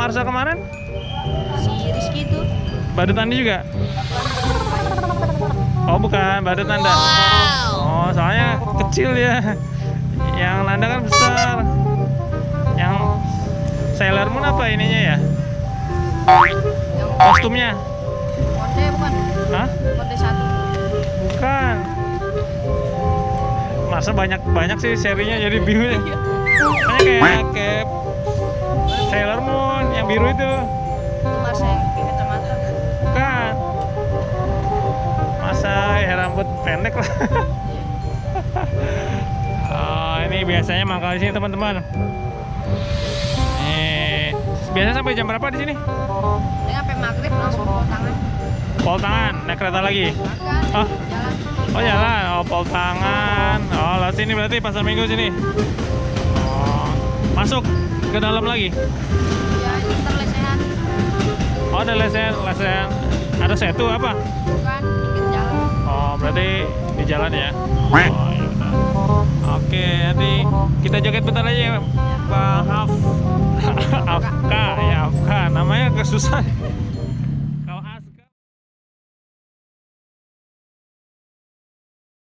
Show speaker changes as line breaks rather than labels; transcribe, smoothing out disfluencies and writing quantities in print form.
Marcel kemarin?
Si Rizky itu.
Badut Andi juga? Oh bukan, badut Nanda. Oh soalnya kecil ya. Yang Nanda kan besar. Yang Sailor Moon apa ininya ya?
Yang
Kostumnya?
Konde bukan?
Hah?
Konde 1.
Bukan. Masa banyak sih serinya jadi bingung ya. Makanya kayak Sailor Moon yang biru itu.
Itu Masa yang pakai kacamata.
Bukan. Masa ya rambut pendek lah. Oh, ini biasanya mangkal di sini teman-teman. Biasa sampai jam berapa di sini?
Saya sampai maghrib langsung pol tangan.
Pol tangan, naik kereta lagi.
Makan,
Oh,
jalan.
oh jalan. Oh, pol tangan. Oh, lewat sini berarti pasar Minggu sini. Oh, masuk ke dalam lagi.
Ya, itu ntar lesehan.
Oh, ada lesen. Ada setu apa?
Bukan, pinggir jalan.
Oh, berarti di jalan ya. Oh, ya udah. Oke, nanti kita joget bentar aja ya, Pak Afka ya Afka. Namanya kesusah.